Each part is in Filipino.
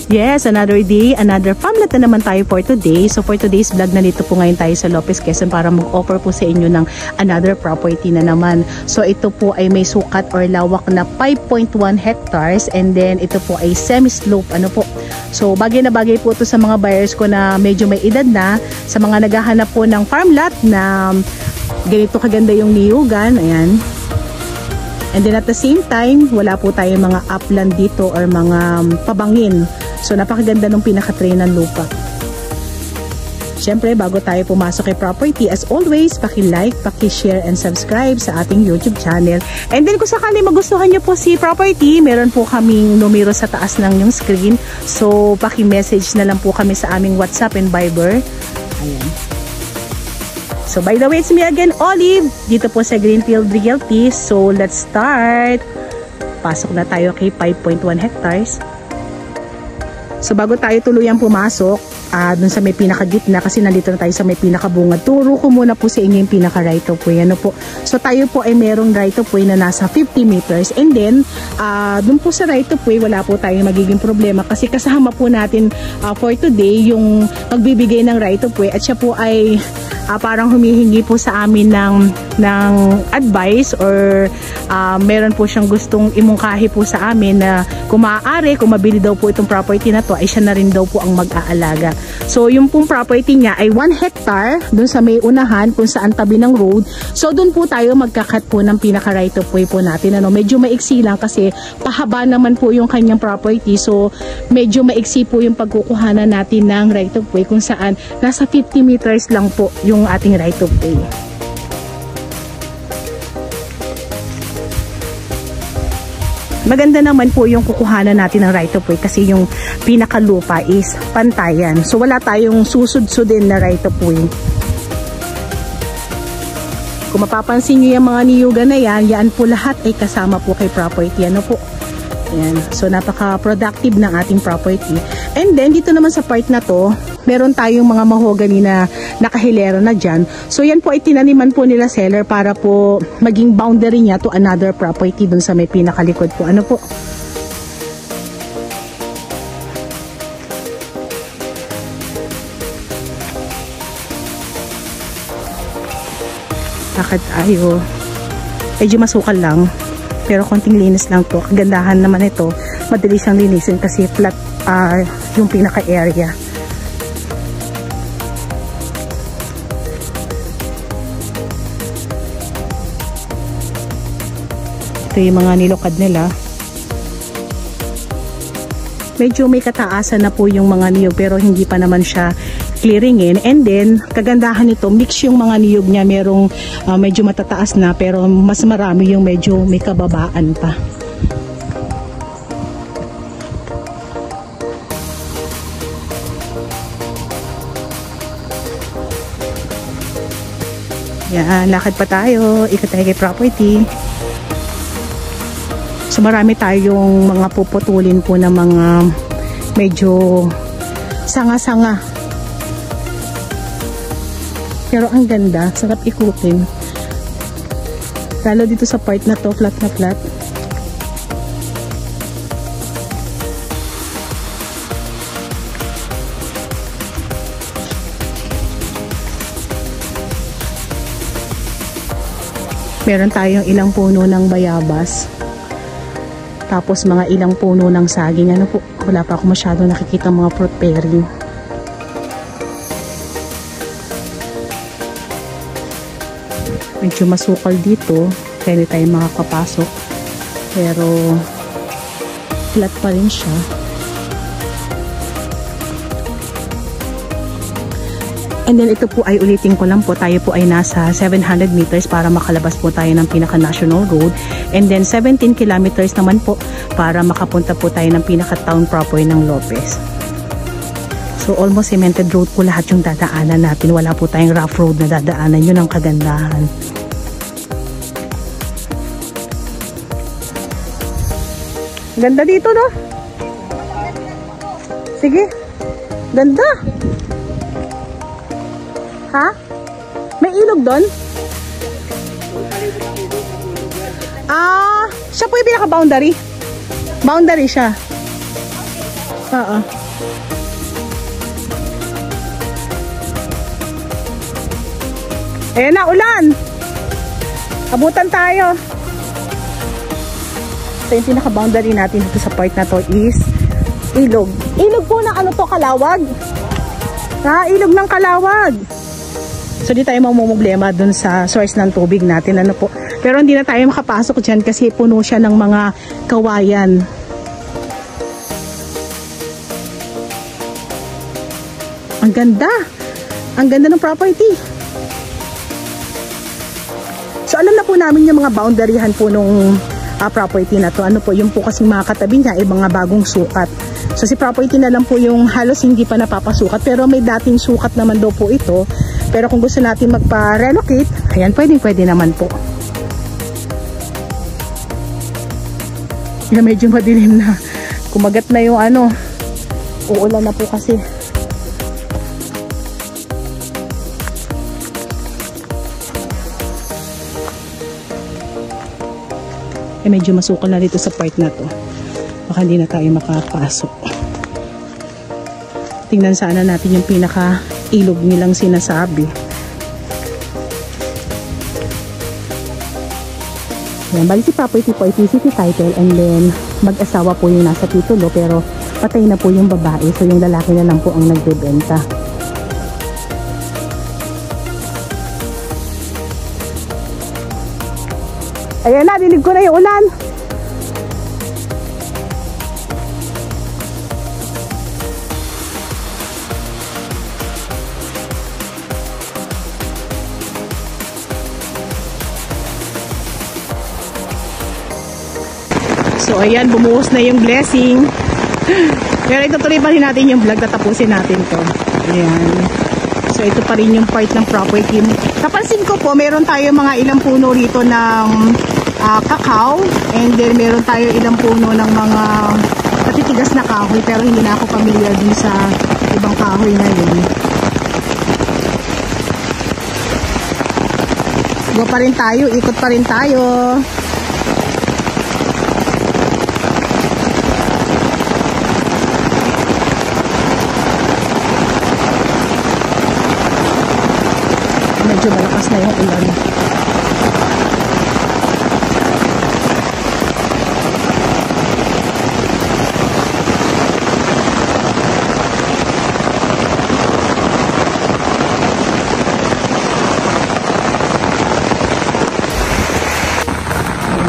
Yes, another day, another farmlet na naman tayo for today. So for today's vlog, nandito po ngayon tayo sa Lopez, Quezon para mag-offer po sa inyo ng another property na naman. So ito po ay may sukat or lawak na 5.1 hectares and then ito po ay semi-slope. Ano po? So bagay na bagay po ito sa mga buyers ko na medyo may edad na, sa mga naghahanap po ng farmlot na ganito kaganda yung niyugan. Ayan. And then at the same time, wala po tayong mga upland dito or mga pabangin. So napakaganda ng pinaka-tray ng lupa. Siyempre, bago tayo pumasok kay property, as always, paki-like, paki-share and subscribe sa ating YouTube channel. And then kung sakali magustuhan nyo po si property, meron po kaming numero sa taas ng yung screen. So paki-message na lang po kami sa aming WhatsApp and Viber. Ayan. So by the way, it's me again, Olive, dito po sa Greenfield Realty. So let's start. Pasok na tayo kay 5.1 hectares. So bago tayo tuluyang pumasok, dun sa may pinakagitna, kasi nandito na tayo sa may pinakabungad, turo ko muna po sa inyo yung pinaka right of way. Ano po? So tayo po ay merong right of way na nasa 50 meters. And then, dun po sa right of way, wala po tayong magiging problema kasi kasama po natin for today yung magbibigay ng right of way at siya po ay parang humihingi po sa amin ng advice or meron po siyang gustong imungkahi po sa amin na kung maaari, kung mabili daw po itong property na to, ay siya na rin daw po ang mag-aalaga. So yung pong property niya ay 1 hectare dun sa may unahan kung saan tabi ng road. So dun po tayo magkakat po ng pinaka right of way po natin. Ano, medyo maiksi lang kasi pahaba naman po yung kanyang property. So medyo maiksi po yung pagkukuhanan natin ng right of way kung saan nasa 50 meters lang po yung ating right of way. Maganda naman po yung kukuhanan natin ng right of way kasi yung pinakalupa is pantayan. So wala tayong susud-sudin na right of way. Kung mapapansin nyo yung mga niyugan na yan po lahat ay kasama po kay property. Ano po? Yan. So napaka-productive ng ating property. And then dito naman sa part na to, meron tayong mga mahogany na nakahilera na dyan. So yan po ay tinaniman po nila seller para po maging boundary niya to another property dun sa may pinakalikod po. Ano po? Lakad tayo. Medyo masukal lang. Pero konting linis lang to. Kagandahan naman ito. Madali siyang linisin kasi flat yung pinaka-area. Ito yung mga nilukad nila. Medyo may kataasan na po yung mga niyog pero hindi pa naman siya clearingin. And then, kagandahan nito, mix yung mga niyog niya. Merong medyo matataas na pero mas marami yung medyo may kababaan pa. Yan, lakad pa tayo. Ikot tayo kay property. So marami tayong mga puputulin po ng mga medyo sanga-sanga. Pero ang ganda, sarap ikutin. Lalo dito sa part na to, flat na flat. Meron tayong ilang puno ng bayabas. Tapos mga ilang puno ng saging. Ano po, wala pa ako masyado nakikita mga fruit bearing. Medyo masukal dito. Kaya hindi tayo makakapasok. Pero flat pa rin siya. And then ito po ay ulitin ko lang po, tayo po ay nasa 700 meters para makalabas po tayo ng pinaka-national road. And then 17 kilometers naman po para makapunta po tayo ng pinaka-town proper ng Lopez. So almost cemented road po lahat yung dadaanan natin. Wala po tayong rough road na dadaanan. Yun ang kagandahan. Ganda dito, no? Sige. Ganda. Ha? May ilog doon? Siya po yung pinaka-boundary. Boundary siya. Oo. Ayan na, ulan! Abutan tayo. So yung pinaka-boundary natin dito sa part na to is ilog. Ilog po ng ano to, Kalawag? Ha? Ilog ng Kalawag. So di tayo mamumblema dun sa source ng tubig natin. Ano po? Pero hindi na tayo makapasok dyan kasi puno siya ng mga kawayan. Ang ganda. Ang ganda ng property. So alam na po namin yung mga boundaryhan po nung property na to. Ano po, yung po kasing mga katabi niya ay mga bagong sukat. So si property na lang po yung halos hindi pa napapasukat. Pero may dating sukat naman daw po ito. Pero kung gusto natin magpa-relocate, ayan, pwede naman po. Yan, medyo madilim na. Kumagat na yung ano. Uulan na po kasi. Medyo masukal na dito sa part na to. Baka hindi na tayo makapasok. Tingnan sana natin yung pinaka ilog nilang sinasabi. Yan, bali si property po ay city title and then mag-asawa po yung nasa titulo pero patay na po yung babae, so yung lalaki na lang po ang nagbebenta. Ayan na, dinig ko na yung ulan. So ayan, bumuhos na yung blessing. Pero itutuloy pa rin natin yung vlog, tatapusin natin to. Ayan. So ito pa rin yung part ng property. Napansin ko po, meron tayo mga ilang puno rito ng kakao. And then meron tayo ilang puno ng mga matitigas na kahoy. Pero hindi na ako familiar dun sa ibang kahoy na yun. Go pa rin tayo, ikot pa rin tayo. Medyo malakas na yung ulan.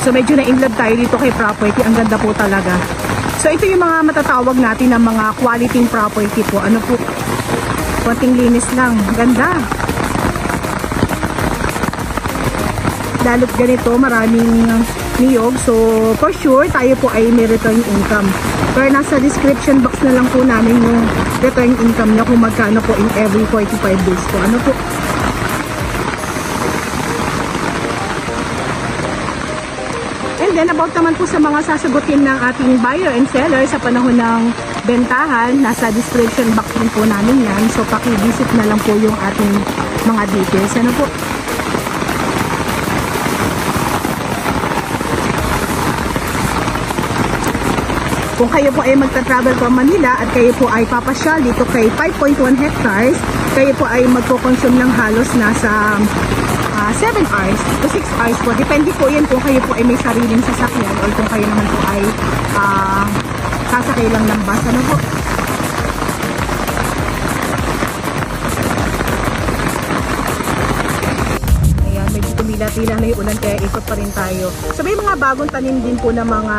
So medyo na-inlog tayo dito kay property. Ang ganda po talaga. So ito yung mga matatawag natin ng mga quality property po. Ano po? Konting linis lang. Ganda. Lalo't ganito, maraming niyog. So, for sure, tayo po ay may return income. Pero nasa description box na lang po namin yung return income niya kung magkano po in every 45 days po. Ano po? And then, about naman po sa mga sasagutin ng ating buyer and seller sa panahon ng bentahan, nasa description box din po namin yan. So, paki-visit na lang po yung ating mga details. Ano po? Kung kayo po ay magta-travel from Manila at kayo po ay papasyal dito kay 5.1 hectares, kayo po ay magpo-consume ng halos nasa 7 hours to 6 hours po. Depende po yan kung kayo po ay may sariling sasakyan o kung kayo naman po ay sasakay lang ng bus. Ano po? Ayan, medyo tumila-tila na yung ulan kaya ikot pa rin tayo. So may mga bagong tanim din po na mga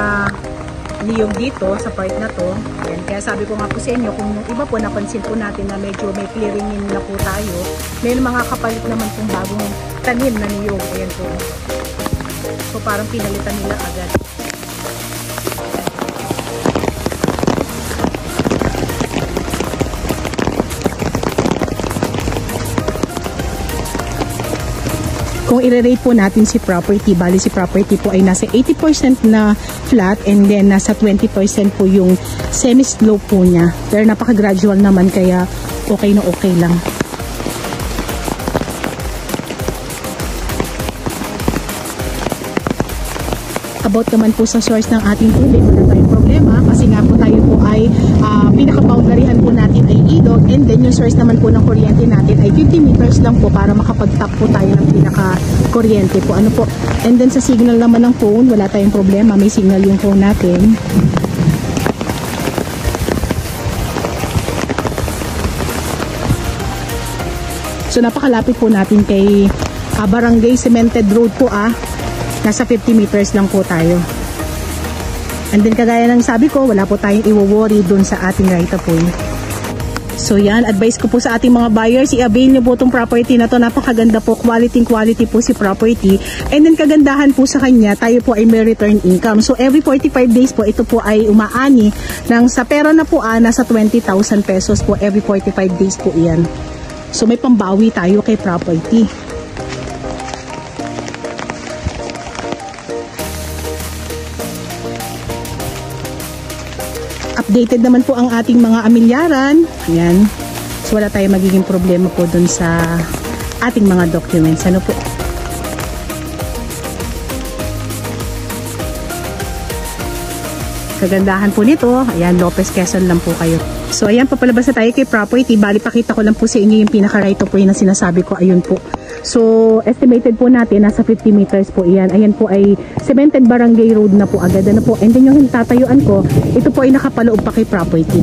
niyog dito sa part na to. Ayan, kaya sabi ko nga po sa inyo, kung yung iba po napansin po natin na medyo may clearingin na po tayo, may mga kapalit naman pong bagong tanim na niyog. Ayan po. So parang pinalitan nila agad. Kung i-rate po natin si property, bali si property po ay nasa 80% na flat and then nasa 20% po yung semi-slope po niya. Pero napaka-gradual naman kaya okay na okay lang. About naman po sa source ng ating tubig, wala tayong problema kasi nga po tayo po ay pinaka-boundaryhan po natin ay ilog, and then yung source naman po ng kuryente natin ay 50 meters lang po para makapag-tap po tayo ng pinaka-kuryente po. Ano po? And then sa signal naman ng phone, wala tayong problema, may signal yung phone natin. So napakalapit po natin kay Barangay Cemented Road po nasa 50 meters lang po tayo. And then kagaya ng sabi ko, wala po tayong i-worry dun sa ating right of way. So yan, advice ko po sa ating mga buyers, i-avail nyo po itong property na to. Napakaganda po, quality po si property. And then kagandahan po sa kanya, tayo po ay may return income. So every 45 days po, ito po ay umaani ng sa pera na po nasa 20,000 pesos po every 45 days po yan. So may pambawi tayo kay property. Updated naman po ang ating mga amilyaran. Ayan. So wala tayong magiging problema po dun sa ating mga documents. Ano po? Kagandahan po nito, ayan, Lopez Quezon lang po kayo. So ayan, papalabas na tayo kay property. Bali, pakita ko lang po sa inyo yung pinaka right of way na sinasabi ko. Ayun po. So estimated po natin, nasa 50 meters po iyan. Ayan po ay cemented barangay road na po agad. Ano po? And then yung tatayuan ko, ito po ay nakapaloob pa kay property.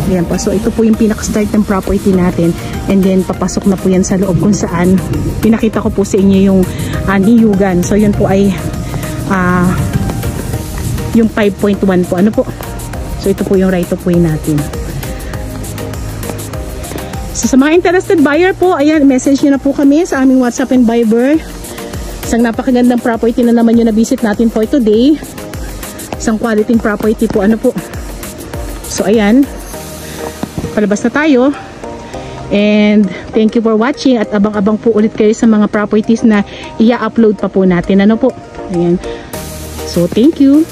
Ayan po. So ito po yung pinaka-start ng property natin. And then papasok na po yan sa loob kung saan pinakita ko po sa inyo yung niyugan. So yun po ay yung 5.1 po. Ano po? So ito po yung right of way natin. So sa mga interested buyer po, ayan, message nyo na po kami sa aming WhatsApp and Viber. Isang napakagandang property na naman yung na-visit natin for today. Isang quality property po. Ano po? So ayan, palabas na tayo. And thank you for watching at abang-abang po ulit kayo sa mga properties na i-upload pa po natin. Ano po? Ayan. So thank you.